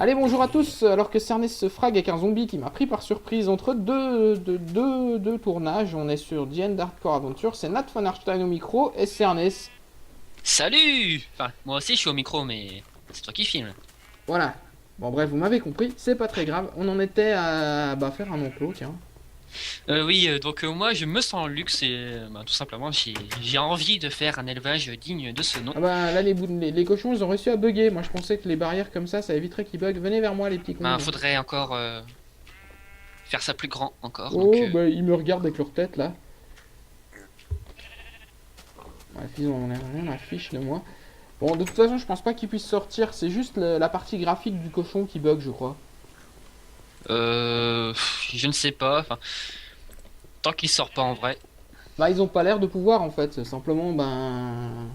Allez, bonjour à tous. Alors que Cernès se frag avec un zombie qui m'a pris par surprise entre deux tournages, on est sur The End Hardcore Adventure. C'est Nat von Arstein au micro et Cernès. Salut! Enfin, moi aussi je suis au micro, mais c'est toi qui filmes. Voilà. Bon, bref, vous m'avez compris, c'est pas très grave. On en était à faire un enclos, tiens. Oui, donc moi je me sens luxe et tout simplement j'ai envie de faire un élevage digne de ce nom. Ah bah là, les cochons, ils ont réussi à bugger. Moi, je pensais que les barrières comme ça éviterait qu'ils bug. Venez vers moi, les petits cons. Faudrait encore faire ça plus grand encore, donc Oh, bah ils me regardent avec leur tête là. Bref, ils ont rien à fiche de moi. Bon, de toute façon, je pense pas qu'ils puissent sortir. C'est juste la partie graphique du cochon qui bug, je crois. je ne sais pas. Enfin, tant qu'il sort pas en vrai. Bah, ils ont pas l'air de pouvoir en fait. Simplement, ben.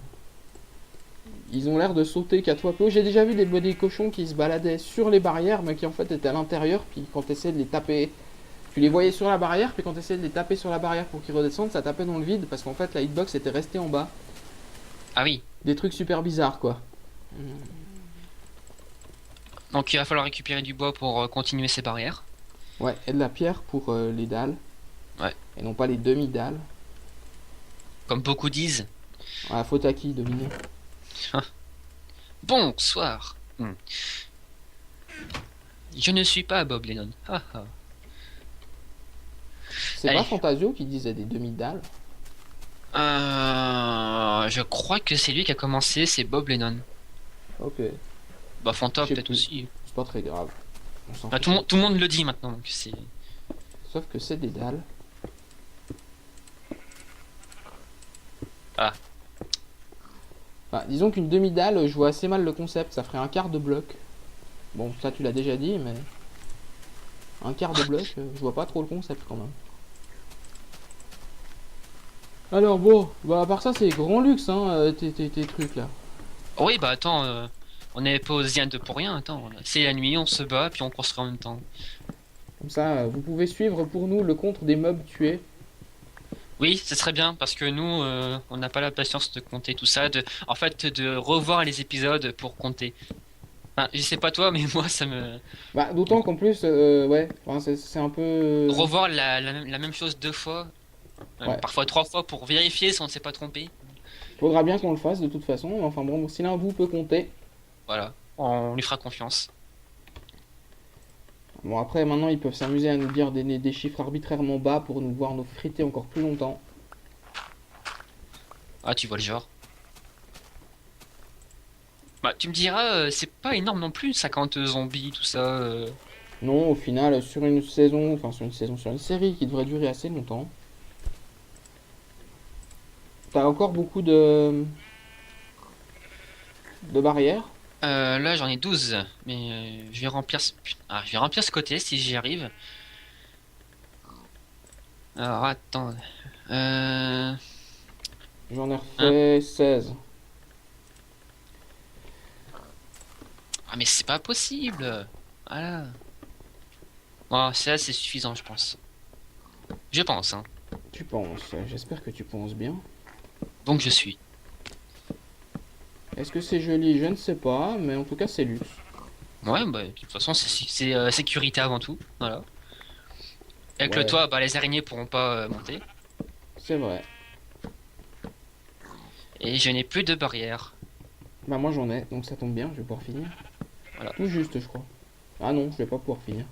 Ils ont l'air de sauter qu'à toi peu. J'ai déjà vu des cochons qui se baladaient sur les barrières, mais qui en fait étaient à l'intérieur. Puis quand tu essaies de les taper, tu les voyais sur la barrière. Puis quand tu essayais de les taper sur la barrière pour qu'ils redescendent, ça tapait dans le vide. Parce qu'en fait, la hitbox était restée en bas. Ah oui, Des trucs super bizarres quoi. donc il va falloir récupérer du bois pour continuer ces barrières. Ouais, et de la pierre pour les dalles. Ouais, Et non pas les demi-dalles. comme beaucoup disent. Ouais, faute à qui, devinez. Bonsoir. Je ne suis pas Bob Lennon. C'est pas Allez. Fantasio qui disait des demi-dalles. Je crois que c'est lui qui a commencé, c'est Bob Lennon. Ok, Bah je Fanta sais peut-être plus. aussi. C'est pas très grave. On s'en Bah, fiche. tout le monde le dit maintenant, donc c'est. Sauf que c'est des dalles. Ah, Enfin, disons qu'une demi-dalle, je vois assez mal le concept. Ça ferait un quart de bloc. Bon, ça tu l'as déjà dit, mais un quart de bloc, je vois pas trop le concept quand même. Alors bon, bah à part ça, c'est grand luxe, hein, tes trucs là. oui, bah attends, on n'est pas aux Indes pour rien, attends. C'est la nuit, on se bat, puis on construit en même temps. Comme ça, vous pouvez suivre pour nous le compte des mobs tués. Oui, ce serait bien, parce que nous, on n'a pas la patience de compter tout ça, en fait, de revoir les épisodes pour compter. Enfin, je sais pas toi, mais moi, ça me. Bah, d'autant qu'en plus, ouais, enfin, c'est un peu. Revoir la même chose deux fois, Ouais, parfois trois fois, pour vérifier si on ne s'est pas trompé. faudra bien qu'on le fasse de toute façon. Enfin bon, si l'un de vous peut compter. Voilà, on lui fera confiance. Bon, après, maintenant, ils peuvent s'amuser à nous dire des chiffres arbitrairement bas pour nous voir nous friter encore plus longtemps. Ah, tu vois le genre. Bah, tu me diras, c'est pas énorme non plus, 50 zombies, tout ça. Non, au final, sur une saison, enfin sur une série qui devrait durer assez longtemps, t'as encore beaucoup de barrières. Là, j'en ai 12, mais je vais remplir je vais remplir ce côté si j'y arrive. Alors, attends. Euh... J'en ai hein. refait 16. Ah, mais c'est pas possible. Voilà. Bon, ça, c'est suffisant, je pense. Je pense, hein. Tu penses, j'espère que tu penses bien. Donc, je suis. Est-ce que c'est joli? Je ne sais pas, mais en tout cas, c'est luxe. Ouais, bah, de toute façon, c'est sécurité avant tout. Voilà. Avec le Ouais, toit, bah, les araignées pourront pas monter. c'est vrai. Et je n'ai plus de barrière. Bah, moi j'en ai, donc ça tombe bien, je vais pouvoir finir. Voilà. Tout juste, je crois. Ah non, je vais pas pouvoir finir.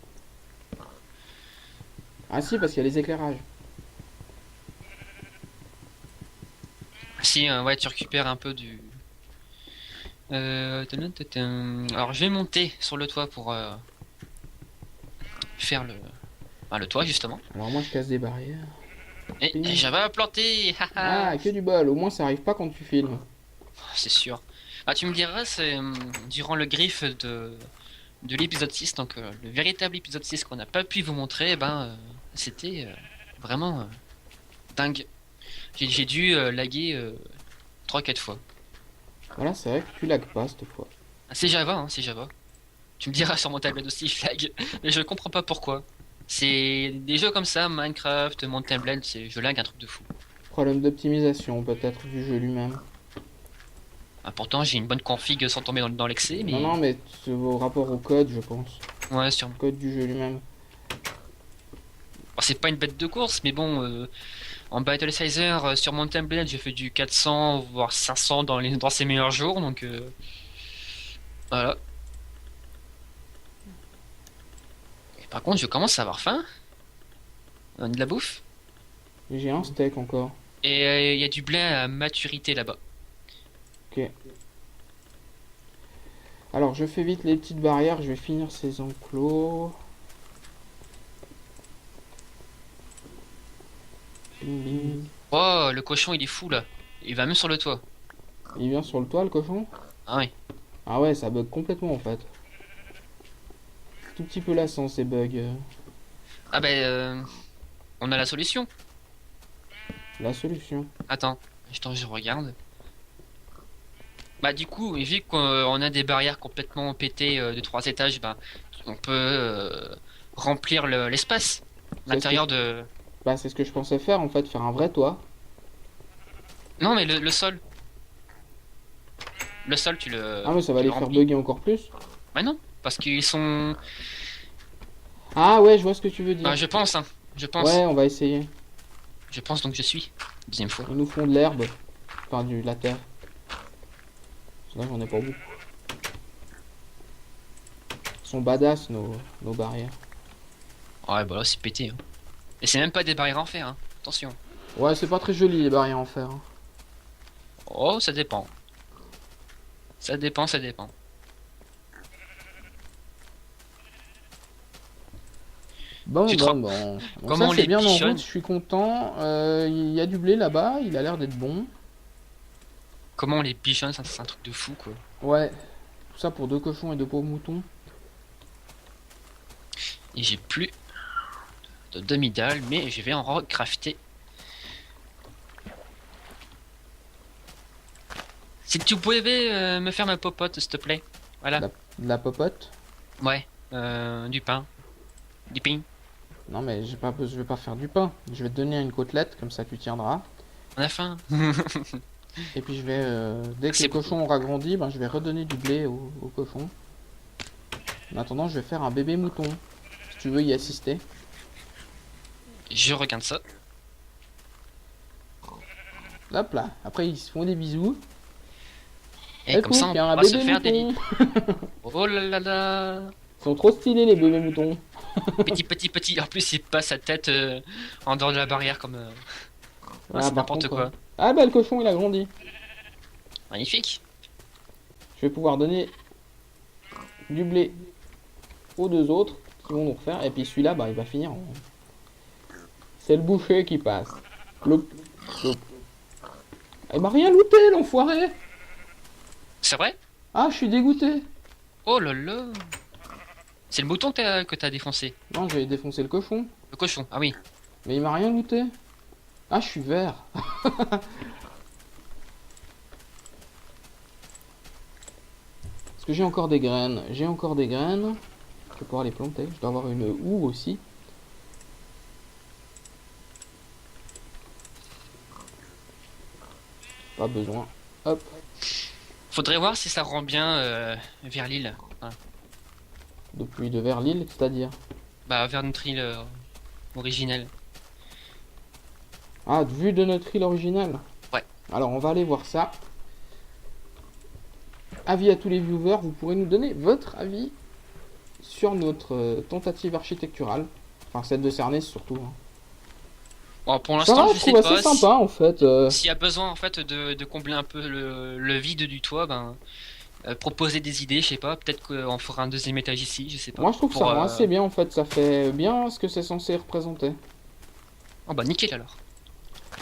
Ah si, parce qu'il y a les éclairages. Si, ouais, tu récupères un peu du. Alors, je vais monter sur le toit pour faire le toit, justement. Alors moi, je casse des barrières. Et Ping. j'avais planté, haha. Ah, que du bol, au moins ça arrive pas quand tu filmes. C'est sûr. Ah, tu me diras, c'est durant le griffe de l'épisode 6, donc le véritable épisode 6 qu'on n'a pas pu vous montrer, eh ben, c'était vraiment dingue. J'ai dû laguer 3-4 fois. Voilà, c'est vrai que tu lags pas cette fois. Ah, c'est Java, hein, c'est Java. Tu me diras sur mon tablette aussi, il lag. Mais je comprends pas pourquoi. C'est des jeux comme ça, Minecraft, Mountain Blade, je lag un truc de fou. Problème d'optimisation peut-être du jeu lui-même. Ah, pourtant, j'ai une bonne config sans tomber dans l'excès, Non, mais... non, mais c'est au rapport au code, je pense. Ouais, sûrement. Code du jeu lui-même. Bon, c'est pas une bête de course, mais bon, en Battle Sizer, sur mon template, j'ai fait du 400, voire 500 dans ses meilleurs jours, donc voilà. Et par contre, je commence à avoir faim. On a de la bouffe. J'ai un steak encore. Et il y a du blé à maturité là-bas. Ok. Alors, je fais vite les petites barrières. Je vais finir ces enclos. Bing, bing. Oh, le cochon, il est fou là. Il va même sur le toit. Il vient sur le toit, le cochon? Ah oui. Ah ouais, ça bug complètement en fait. Tout petit peu lassant ces bugs. Ah ben, on a la solution. La solution. Attends, je regarde. Bah du coup, vu qu'on a des barrières complètement pétées de 3 étages, bah on peut remplir l'espace, C'est ce que l'intérieur je... de... Bah, c'est ce que je pensais faire en fait, faire un vrai toit. Non mais le sol. Le sol, Ah, mais ça va tu le les faire remplis. bugger encore plus. Bah non, parce qu'ils sont... Ah ouais, je vois ce que tu veux dire. Ah, je pense, hein. Je pense. Ouais, on va essayer. Je pense donc je suis. Deuxième fois. Ils nous font de l'herbe. Enfin, de la terre. Sinon, j'en ai pas beaucoup. Ils sont badass nos barrières. Ouais, bah là c'est pété. Hein. Et c'est même pas des barrières en fer, hein. Attention. Ouais, c'est pas très joli les barrières en fer. Hein. Oh, ça dépend. Ça dépend, ça dépend. Bon, Tu te bon, rends- bon. Donc Comment ça, c'est les bien en bichonnes... route, je suis content. Il y a du blé là-bas, il a l'air d'être bon. Comment on les bichonne, c'est un truc de fou quoi. Ouais, tout ça pour 2 cochons et 2 pauvres moutons. Et j'ai plus de demi-dalle, mais je vais en recrafter. Si tu pouvais me faire ma popote, s'il te plaît. Voilà. De la popote. Ouais. Du pain. Du pain. Non, mais je vais pas faire du pain. Je vais te donner une côtelette, comme ça tu tiendras. On a faim. Et puis je vais, dès que C'est le cochon aura grandi, ben, je vais redonner du blé au cochon. En attendant, je vais faire un bébé mouton. Si tu veux y assister. Je regarde ça. Hop là. Après, ils se font des bisous. Et comme ça, il y a on un pourra se bébé faire des mouton. lits. Oh là là là. Ils sont trop stylés, les bébés moutons. Petit, petit, petit. En plus, il passe sa tête en dehors de la barrière comme... Ah, c'est par n'importe contre, quoi. Ah bah, le cochon, il a grandi. Magnifique. Je vais pouvoir donner du blé aux 2 autres qui vont nous refaire. Et puis celui-là, bah, il va finir. C'est le boucher qui passe. Cloup, cloup. Il m'a rien looté, l'enfoiré. C'est vrai? Ah, je suis dégoûté. Oh là là. C'est le mouton que t'as défoncé. Non, j'ai défoncé le cochon. Le cochon. Ah oui. Mais il m'a rien looté. Ah, je suis vert. Est-ce que j'ai encore des graines? J'ai encore des graines. Je vais pouvoir les planter. Je dois avoir une houe aussi. Pas besoin. Hop. Faudrait voir si ça rend bien vers l'île. Voilà. Depuis de vers l'île, c'est-à-dire. Bah, vers notre île originelle. Ah, vue de notre île originale. Ouais. Alors, on va aller voir ça. Avis à tous les viewers, vous pourrez nous donner votre avis sur notre tentative architecturale. Enfin, celle de Cernès surtout. Hein. Bon, pour Ça l'instant, va, je je sais trouve pas. assez sympa en fait. S'il y a besoin en fait de combler un peu le vide du toit, ben proposer des idées, je sais pas. Peut-être qu'on fera un deuxième étage ici, je sais pas. Moi, je trouve que ça rend assez bien en fait. Ça fait bien ce que c'est censé représenter. Oh bah nickel alors.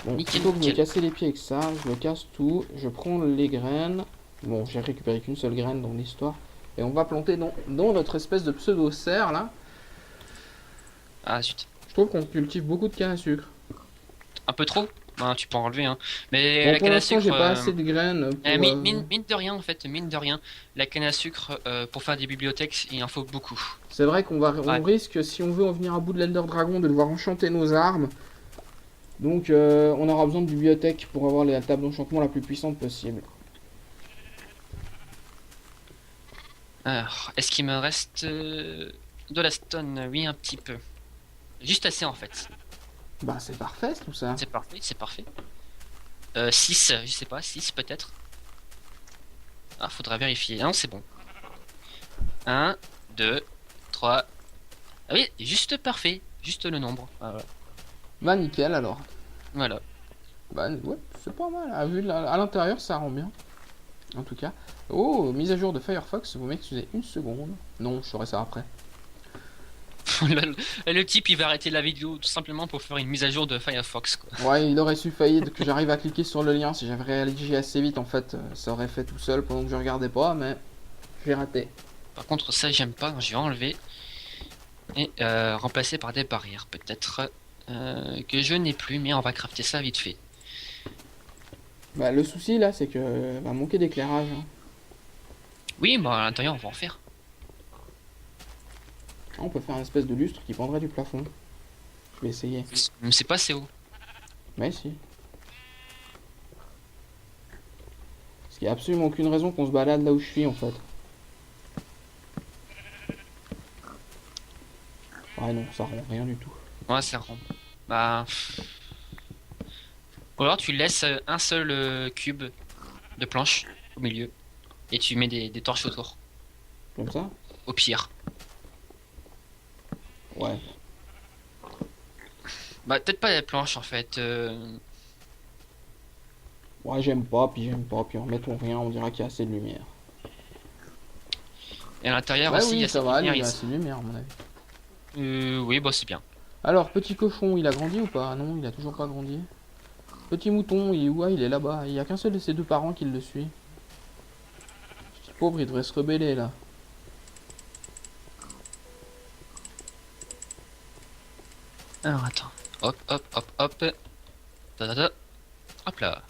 Bon, Nickel, plutôt que de me nickel. casser les pieds avec ça, je me casse tout. Je prends les graines. Bon, j'ai récupéré qu'une seule graine dans l'histoire. Et on va planter dans notre espèce de pseudo-serre là. Ah zut. Je trouve qu'on cultive beaucoup de canne à sucre. Un peu trop? Ben, tu peux en enlever hein. Mais Bon, la pour canne à l'instant, sucre. j'ai pas assez de graines pour, Mine de rien en fait, mine de rien, la canne à sucre pour faire des bibliothèques, il en faut beaucoup. C'est vrai qu'on Ouais. risque, si on veut en venir à bout de l'Ender Dragon, de devoir enchanter nos armes. Donc on aura besoin de bibliothèques pour avoir la table d'enchantement la plus puissante possible. Alors, est-ce qu'il me reste de la stone? Oui, un petit peu. Juste assez en fait. Bah c'est parfait tout ça. C'est parfait, c'est parfait. 6, je sais pas, 6 peut-être. Ah, faudra vérifier. Ah non, c'est bon. 1, 2, 3. Ah oui, juste parfait. Juste le nombre. Ah, voilà. Bah nickel alors. Voilà. Bah ouais, c'est pas mal. À l'intérieur, ça rend bien. En tout cas. Oh, mise à jour de Firefox, vous m'excusez une seconde. Non, je ferai ça après. Le type il va arrêter la vidéo tout simplement pour faire une mise à jour de Firefox quoi. Ouais, il aurait suffi que j'arrive à cliquer sur le lien. Si j'avais réagi assez vite, en fait, ça aurait fait tout seul pendant que je regardais pas, mais j'ai raté. Par contre ça j'aime pas, je vais enlever et remplacer par des barrières peut-être que je n'ai plus mais on va crafter ça vite fait. Bah, le souci là, c'est que va manquer d'éclairage, hein. Oui bah à l'intérieur on va en faire. Ah, on peut faire une espèce de lustre qui pendrait du plafond. Je vais essayer. Mais c'est pas assez haut. Mais si. Parce qu'il n'y a absolument aucune raison qu'on se balade là où je suis en fait. Ouais non, ça rend rien du tout. Ouais c'est rond. Bah... Ou alors tu laisses un seul cube de planche au milieu et tu mets des torches autour. Comme ça? Au pire. Ouais. Bah peut-être pas des planches en fait. Ouais, j'aime pas, puis en mettant rien, on dira qu'il y a assez de lumière. Et à l'intérieur Ouais, aussi il y oui, a ça cette va, il lumière y a ici. assez de lumière à mon avis. Oui bah c'est bien. Alors, petit cochon, il a grandi ou pas? Non, il a toujours pas grandi. Petit mouton, il est où? Ah, il est là-bas. Il y a qu'un seul de ses deux parents qui le suit. Petit pauvre, il devrait se rebeller là. Alors attends. Hop, hop, hop, hop. Ta, ta, ta. Hop là.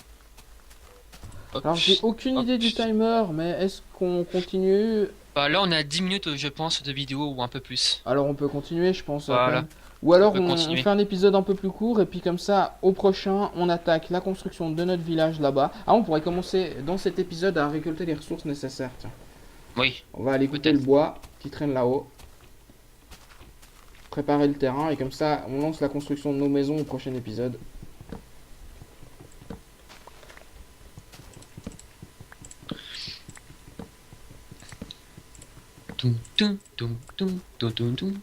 Hop. Alors, j'ai aucune Hop. idée du timer, mais est-ce qu'on continue? Bah, là, on a 10 minutes, je pense, de vidéo ou un peu plus. Alors, on peut continuer, je pense, quand Voilà, même. Ou on alors, peut on continuer. fait un épisode un peu plus court, et puis comme ça, au prochain, on attaque la construction de notre village là-bas. Ah, on pourrait commencer dans cet épisode à récolter les ressources nécessaires, tiens. Oui, On va aller couper le peut-être. bois qui traîne là-haut. Préparer le terrain, et comme ça, on lance la construction de nos maisons au prochain épisode. Toum, toum, toum, toum, toum, toum, toum.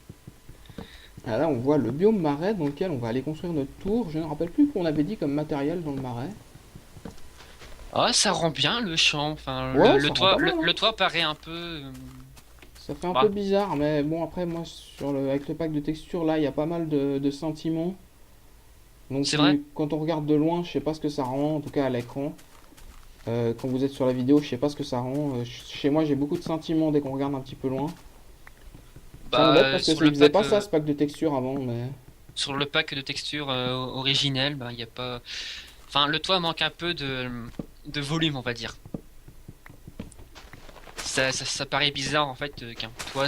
Ah, là, on voit le biome marais dans lequel on va aller construire notre tour. Je ne me rappelle plus qu'on avait dit comme matériel dans le marais. Ah, ça rend bien le champ. Enfin, Ouais, ça rend pas mal, hein. le toit paraît un peu. Ça fait un peu Bah, bizarre, mais bon, après, moi, avec le pack de texture, là, il y a pas mal de sentiments. Donc, c'est vrai. quand on regarde de loin, je sais pas ce que ça rend, en tout cas à l'écran. Quand vous êtes sur la vidéo, je sais pas ce que ça rend. Chez moi, j'ai beaucoup de sentiments dès qu'on regarde un petit peu loin. Ça m'embête Bah, parce que ça ne faisait pas ça, ce pack de texture avant, mais... sur le pack de texture originel, bah, il y a pas. Enfin, le toit manque un peu de volume, on va dire. Ça paraît bizarre en fait qu'un toit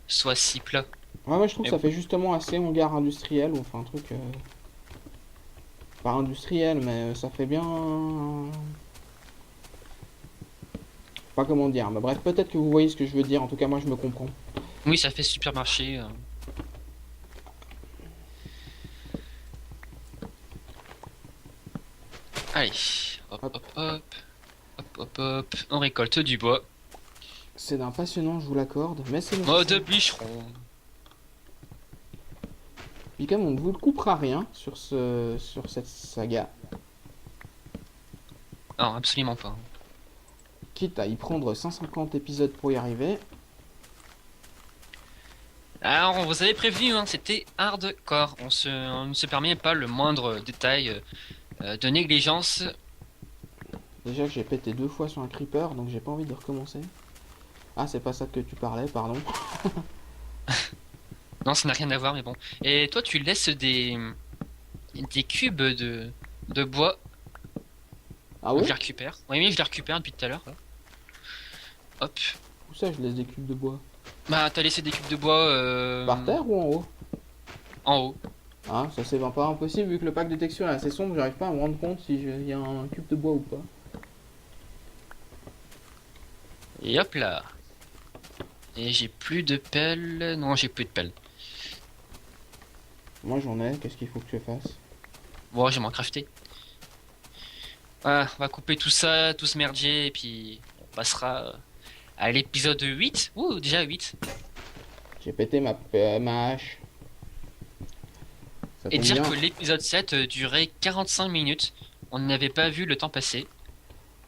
soit si plat. Ouais, ouais, je trouve Mais que ça bon. fait justement assez hangar industriel, ou enfin un truc... Pas industriel, mais ça fait bien... Pas comment dire, mais bref, peut-être que vous voyez ce que je veux dire, en tout cas moi je me comprends. Oui, ça fait supermarché. Allez, hop, Hop. hop, hop, hop, hop, hop. On récolte du bois. C'est d'un passionnant, je vous l'accorde, mais c'est Mode nécessaire. bûcheron. Puis comme on ne vous le coupera rien sur cette saga, Non, absolument pas. quitte à y prendre 150 épisodes pour y arriver, Alors, on vous avait prévenu, hein, c'était hardcore. On ne se permet pas le moindre détail de négligence. déjà que j'ai pété 2 fois sur un creeper, donc j'ai pas envie de recommencer. Ah, c'est pas ça que tu parlais, pardon. Non, ça n'a rien à voir, mais bon. Et toi, tu laisses des cubes de bois. Ah Je ouais? les récupère. Oui, oui, je les récupère depuis tout à l'heure. Là. Hop. Où ça je laisse des cubes de bois? Bah, t'as laissé des cubes de bois Par terre ou en haut? en haut. Ah, ça c'est pas impossible vu que le pack de texture est assez sombre, j'arrive pas à me rendre compte si il y a un cube de bois ou pas. Et hop là. Et j'ai plus de pelle. Non, j'ai plus de pelle. Moi j'en ai, qu'est-ce qu'il faut que je fasse? Bon, je vais m'en crafter. Voilà, on va couper tout ça, tout ce merdier, et puis on passera à l'épisode 8. Ouh, déjà 8. J'ai pété ma hache. Ça Et tombe dire bien. que l'épisode 7 durait 45 minutes. On n'avait pas vu le temps passer.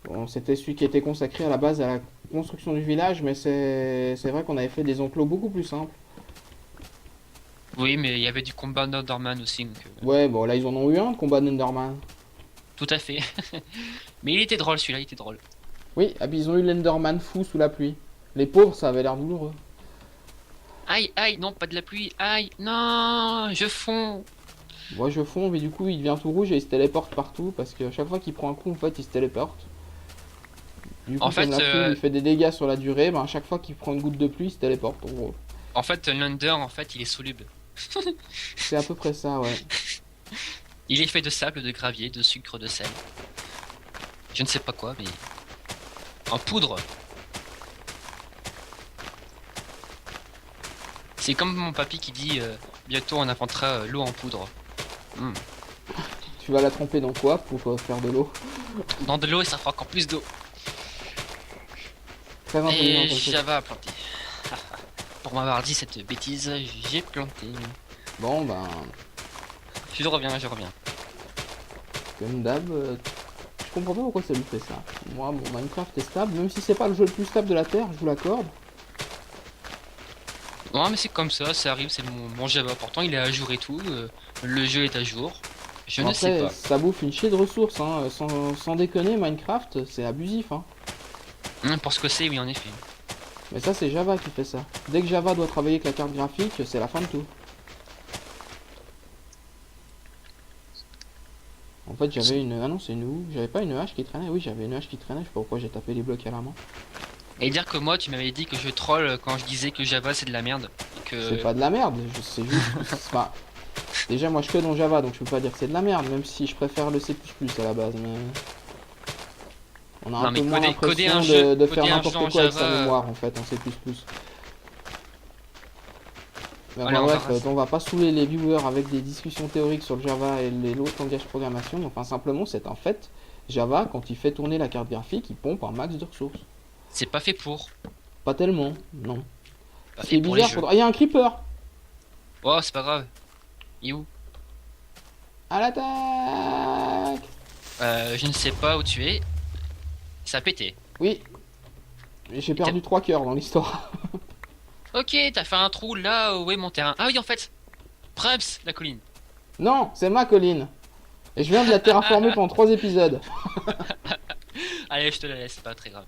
Bon, c'était celui qui était consacré à la base à la construction du village, mais c'est vrai qu'on avait fait des enclos beaucoup plus simples. Oui, mais il y avait du combat Norman aussi, donc, Ouais, bon là ils en ont eu un de combat d'Enderman. tout à fait. Mais il était drôle celui-là, il était drôle. Oui, ah, puis ils ont eu l'Enderman fou sous la pluie. Les pauvres, ça avait l'air douloureux. Aïe, aïe, non, pas de la pluie, aïe, non, je fonds. Moi je fonds, mais du coup il devient tout rouge et il se téléporte partout parce que chaque fois qu'il prend un coup, en fait il se téléporte. Du coup, En comme fait, la pluie lui fait des dégâts sur la durée, ben, à chaque fois qu'il prend une goutte de pluie, il se téléporte en gros. L'Under, en fait, il est soluble. C'est à peu près ça, ouais. Il est fait de sable, de gravier, de sucre, de sel. Je ne sais pas quoi, mais en poudre. C'est comme mon papy qui dit bientôt on inventera l'eau en poudre. Hmm. Tu vas la tremper dans quoi pour faire de l'eau? Dans de l'eau et ça fera encore plus d'eau. Très intelligent Et comme truc. Java a planté. Pour m'avoir dit cette bêtise, j'ai planté. Bon, ben, Je reviens, je reviens. comme d'hab, je comprends pas pourquoi ça lui fait ça. Moi, mon Minecraft est stable, même si c'est pas le jeu le plus stable de la Terre, je vous l'accorde. Non mais c'est comme ça arrive, c'est mon Java. Pourtant il est à jour et tout, le jeu est à jour. Je Bon, ne sais après, pas. ça bouffe une chier de ressources, hein. Sans déconner, Minecraft, c'est abusif, hein. Pour ce que c'est, oui en effet. Mais ça, c'est Java qui fait ça. Dès que Java doit travailler avec la carte graphique, c'est la fin de tout. En fait, j'avais une... Ah non, c'est une où? J'avais pas une hache qui traînait? Oui, j'avais une hache qui traînait, je sais pas pourquoi j'ai tapé les blocs à la main. Et dire que moi tu m'avais dit que je troll quand je disais que Java c'est de la merde. Et C'est que... pas de la merde, c'est juste... Enfin, déjà, moi, je fais dans Java, donc je peux pas dire que c'est de la merde, même si je préfère le C++ à la base, mais... On a Non un mais peu moins coder l'impression un jeu, de coder faire un jeu n'importe en quoi avec sa Java. mémoire, en fait, en C++. Mais Allez, enfin, on bref, va... on va pas saouler les viewers avec des discussions théoriques sur le Java et l'autre langage de programmation, enfin, simplement, c'est un fait. Java, quand il fait tourner la carte graphique, il pompe un max de ressources. C'est pas fait pour. Pas tellement, non. Pas Ce qui fait est pour les bizarre, jeux. il y a un creeper. Oh c'est pas grave. Il est où? À l'attaque. Je ne sais pas où tu es. Ça a pété. Oui, j'ai perdu 3 cœurs dans l'histoire. Ok, t'as fait un trou là où est mon terrain. Ah oui en fait. Preps, la colline. Non, c'est ma colline. Et je viens de la terraformer pendant 3 épisodes. Allez, je te la laisse, c'est pas très grave.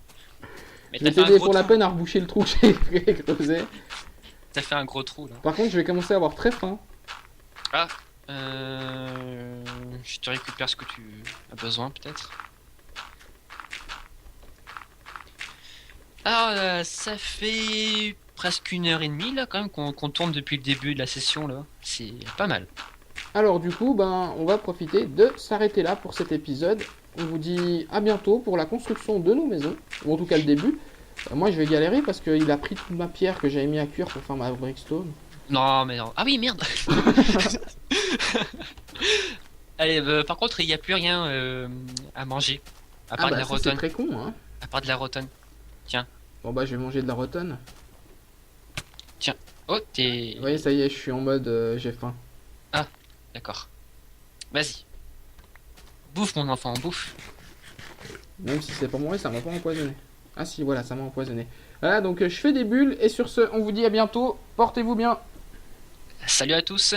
Mais Je vais t'as fait un t'aider gros pour la trou. peine à reboucher le trou que j'ai creusé. T'as fait un gros trou là. Par contre, je vais commencer à avoir très faim. Ah, je te récupère ce que tu as besoin peut-être. Alors, ça fait presque 1 heure et demie là quand même qu'on tourne depuis le début de la session là. C'est pas mal. Alors du coup, ben, on va profiter de s'arrêter là pour cet épisode. On vous dit à bientôt pour la construction de nos maisons, ou en tout cas le début. Moi, je vais galérer parce qu'il a pris toute ma pierre que j'avais mis à cuire pour faire ma brickstone. Non, mais non. Ah oui, merde. Allez, par contre, il n'y a plus rien à manger. À part Ah de bah la ça c'est rotonne. très con, hein. À part de la rotonne. Bon bah je vais manger de la rotonne. Oh, Vous voyez, ça y est, je suis en mode j'ai faim. D'accord. Vas-y. Bouffe, mon enfant, bouffe. Même si c'est pas moi, ça m'a pas empoisonné. Ah si, voilà, ça m'a empoisonné. Voilà, donc je fais des bulles et sur ce, on vous dit à bientôt. Portez-vous bien. Salut à tous.